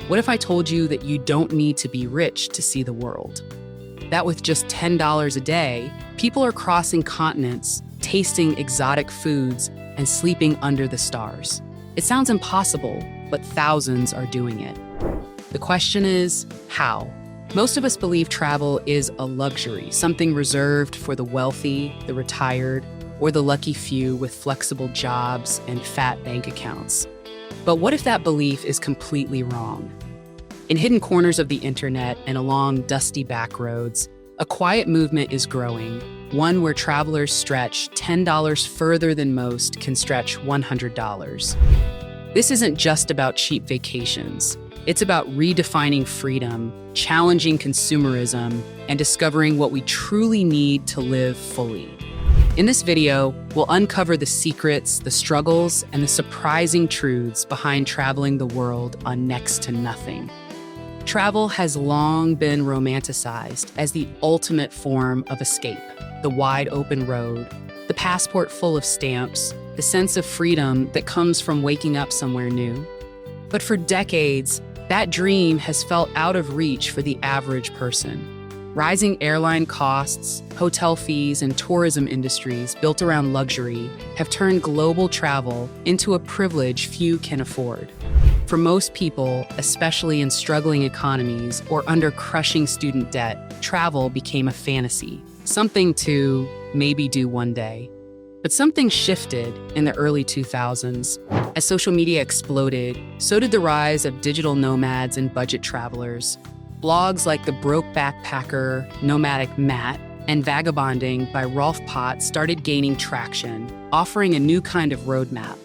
What if I told you that you don't need to be rich to see the world? That with just $10 a day, people are crossing continents, tasting exotic foods, and sleeping under the stars. It sounds impossible, but thousands are doing it. The question is, how? Most of us believe travel is a luxury, something reserved for the wealthy, the retired, or the lucky few with flexible jobs and fat bank accounts. But what if that belief is completely wrong? In hidden corners of the internet and along dusty back roads, a quiet movement is growing, one where travelers stretch $10 further than most can stretch $100. This isn't just about cheap vacations. It's about redefining freedom, challenging consumerism, and discovering what we truly need to live fully. In this video, we'll uncover the secrets, the struggles, and the surprising truths behind traveling the world on next to nothing. Travel has long been romanticized as the ultimate form of escape, the wide open road, the passport full of stamps, the sense of freedom that comes from waking up somewhere new. But for decades, that dream has felt out of reach for the average person. Rising airline costs, hotel fees, and tourism industries built around luxury have turned global travel into a privilege few can afford. For most people, especially in struggling economies or under crushing student debt, travel became a fantasy, something to maybe do one day. But something shifted in the early 2000s. As social media exploded, so did the rise of digital nomads and budget travelers. Blogs like The Broke Backpacker, Nomadic Matt, and Vagabonding by Rolf Potts started gaining traction, offering a new kind of roadmap.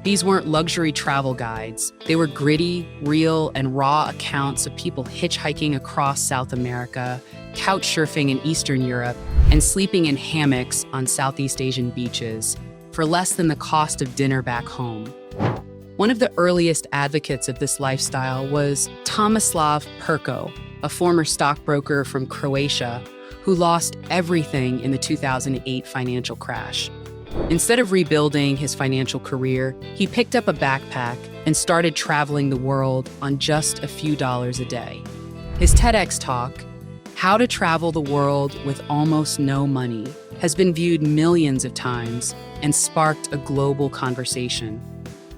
These weren't luxury travel guides. They were gritty, real, and raw accounts of people hitchhiking across South America, couch surfing in Eastern Europe, and sleeping in hammocks on Southeast Asian beaches for less than the cost of dinner back home. One of the earliest advocates of this lifestyle was Tomislav Perko, a former stockbroker from Croatia who lost everything in the 2008 financial crash. Instead of rebuilding his financial career, he picked up a backpack and started traveling the world on just a few dollars a day. His TEDx talk, How to Travel the World with Almost No Money, has been viewed millions of times and sparked a global conversation.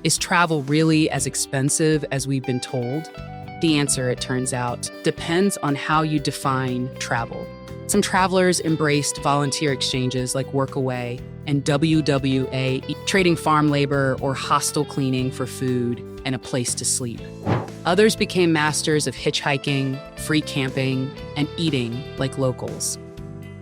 Is travel really as expensive as we've been told? The answer, it turns out, depends on how you define travel. Some travelers embraced volunteer exchanges like Workaway and WWA, trading farm labor or hostel cleaning for food and a place to sleep. Others became masters of hitchhiking, free camping, and eating like locals.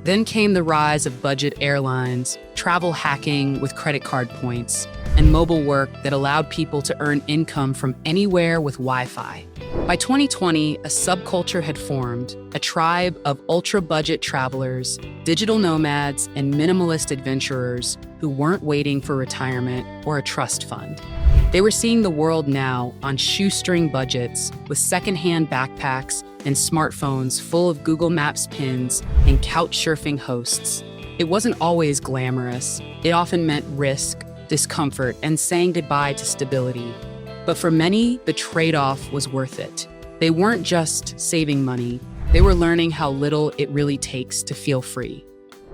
Then came the rise of budget airlines, travel hacking with credit card points, and mobile work that allowed people to earn income from anywhere with Wi-Fi. By 2020, a subculture had formed, a tribe of ultra-budget travelers, digital nomads, and minimalist adventurers who weren't waiting for retirement or a trust fund. They were seeing the world now on shoestring budgets with secondhand backpacks and smartphones full of Google Maps pins and couch surfing hosts. It wasn't always glamorous. It often meant risk, discomfort, and saying goodbye to stability. But for many, the trade-off was worth it. They weren't just saving money, they were learning how little it really takes to feel free.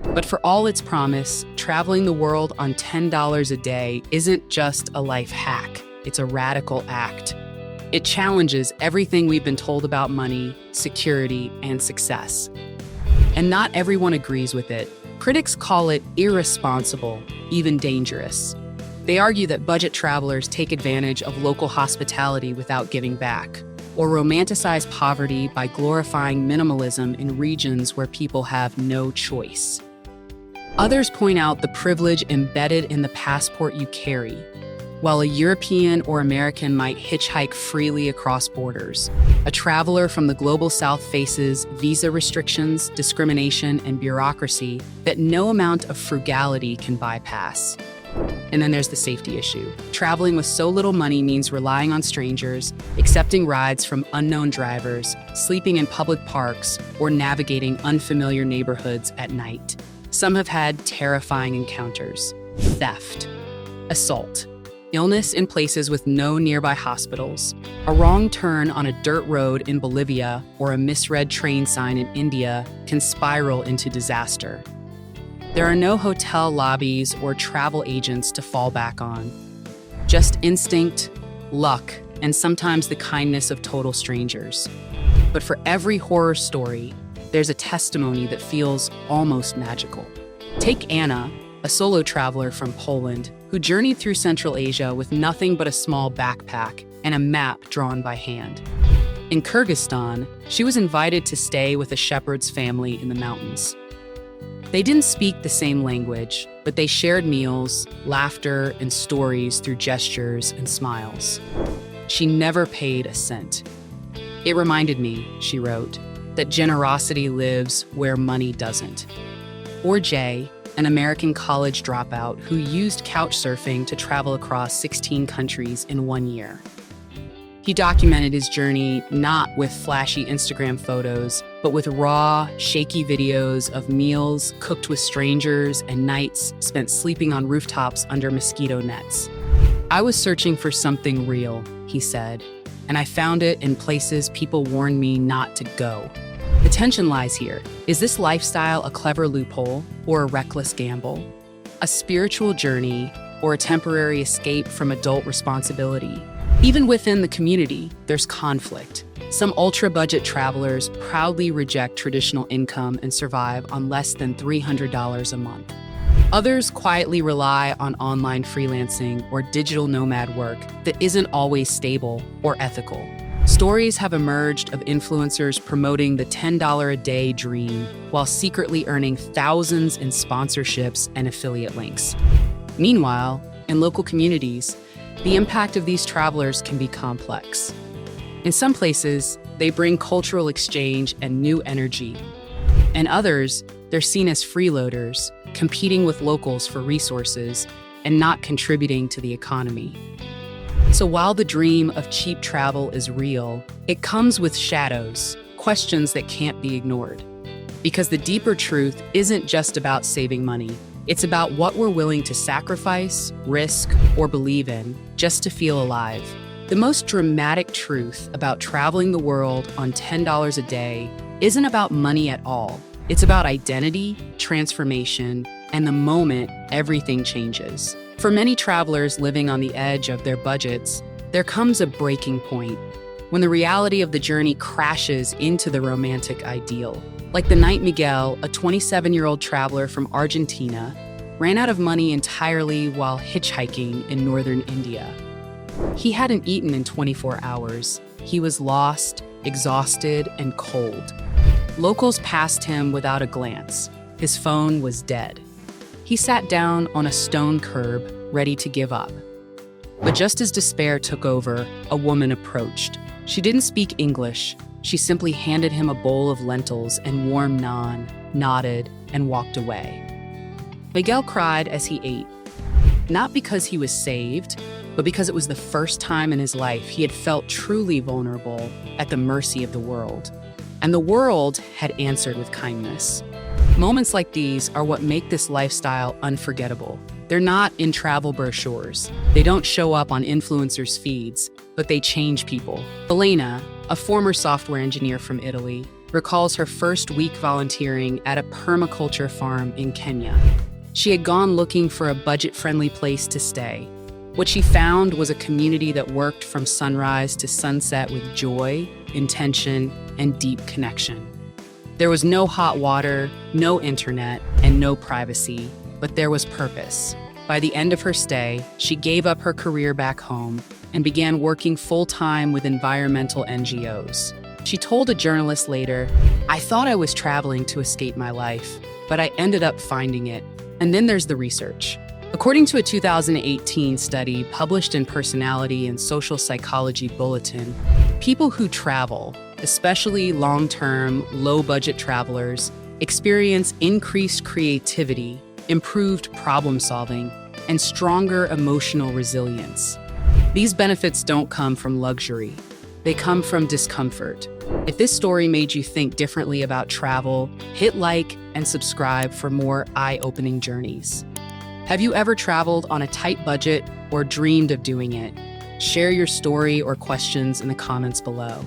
But for all its promise, traveling the world on $10 a day isn't just a life hack, it's a radical act. It challenges everything we've been told about money, security, and success. And not everyone agrees with it. Critics call it irresponsible, even dangerous. They argue that budget travelers take advantage of local hospitality without giving back, or romanticize poverty by glorifying minimalism in regions where people have no choice. Others point out the privilege embedded in the passport you carry. While a European or American might hitchhike freely across borders, a traveler from the global south faces visa restrictions, discrimination, and bureaucracy that no amount of frugality can bypass. And then there's the safety issue. Traveling with so little money means relying on strangers, accepting rides from unknown drivers, sleeping in public parks, or navigating unfamiliar neighborhoods at night. Some have had terrifying encounters: theft, assault, illness in places with no nearby hospitals, a wrong turn on a dirt road in Bolivia, or a misread train sign in India can spiral into disaster. There are no hotel lobbies or travel agents to fall back on. Just instinct, luck, and sometimes the kindness of total strangers. But for every horror story, there's a testimony that feels almost magical. Take Anna, a solo traveler from Poland, who journeyed through Central Asia with nothing but a small backpack and a map drawn by hand. In Kyrgyzstan, she was invited to stay with a shepherd's family in the mountains. They didn't speak the same language, but they shared meals, laughter, and stories through gestures and smiles. She never paid a cent. It reminded me, she wrote, that generosity lives where money doesn't. Or Jay, an American college dropout who used couchsurfing to travel across 16 countries in 1 year. He documented his journey not with flashy Instagram photos, but with raw, shaky videos of meals cooked with strangers and nights spent sleeping on rooftops under mosquito nets. I was searching for something real, he said, and I found it in places people warned me not to go. The tension lies here. Is this lifestyle a clever loophole or a reckless gamble? A spiritual journey or a temporary escape from adult responsibility? Even within the community, there's conflict. Some ultra-budget travelers proudly reject traditional income and survive on less than $300 a month. Others quietly rely on online freelancing or digital nomad work that isn't always stable or ethical. Stories have emerged of influencers promoting the $10 a day dream while secretly earning thousands in sponsorships and affiliate links. Meanwhile, in local communities, the impact of these travelers can be complex. In some places, they bring cultural exchange and new energy. In others, they're seen as freeloaders, competing with locals for resources and not contributing to the economy. So while the dream of cheap travel is real, it comes with shadows, questions that can't be ignored. Because the deeper truth isn't just about saving money. It's about what we're willing to sacrifice, risk, or believe in just to feel alive. The most dramatic truth about traveling the world on $10 a day isn't about money at all. It's about identity, transformation, and the moment everything changes. For many travelers living on the edge of their budgets, there comes a breaking point when the reality of the journey crashes into the romantic ideal. Like the night Miguel, a 27-year-old traveler from Argentina, ran out of money entirely while hitchhiking in northern India. He hadn't eaten in 24 hours. He was lost, exhausted, and cold. Locals passed him without a glance. His phone was dead. He sat down on a stone curb, ready to give up. But just as despair took over, a woman approached. She didn't speak English. She simply handed him a bowl of lentils and warm naan, nodded, and walked away. Miguel cried as he ate, not because he was saved, but because it was the first time in his life he had felt truly vulnerable at the mercy of the world. And the world had answered with kindness. Moments like these are what make this lifestyle unforgettable. They're not in travel brochures. They don't show up on influencers' feeds, but they change people. Elena, a former software engineer from Italy, recalls her first week volunteering at a permaculture farm in Kenya. She had gone looking for a budget-friendly place to stay. What she found was a community that worked from sunrise to sunset with joy, intention, and deep connection. There was no hot water, no internet, and no privacy, but there was purpose. By the end of her stay, she gave up her career back home and began working full-time with environmental NGOs. She told a journalist later, "I thought I was traveling to escape my life, but I ended up finding it." And then there's the research. According to a 2018 study published in Personality and Social Psychology Bulletin, people who travel, especially long-term, low-budget travelers, experience increased creativity, improved problem-solving, and stronger emotional resilience. These benefits don't come from luxury. They come from discomfort. If this story made you think differently about travel, hit like and subscribe for more eye-opening journeys. Have you ever traveled on a tight budget or dreamed of doing it? Share your story or questions in the comments below.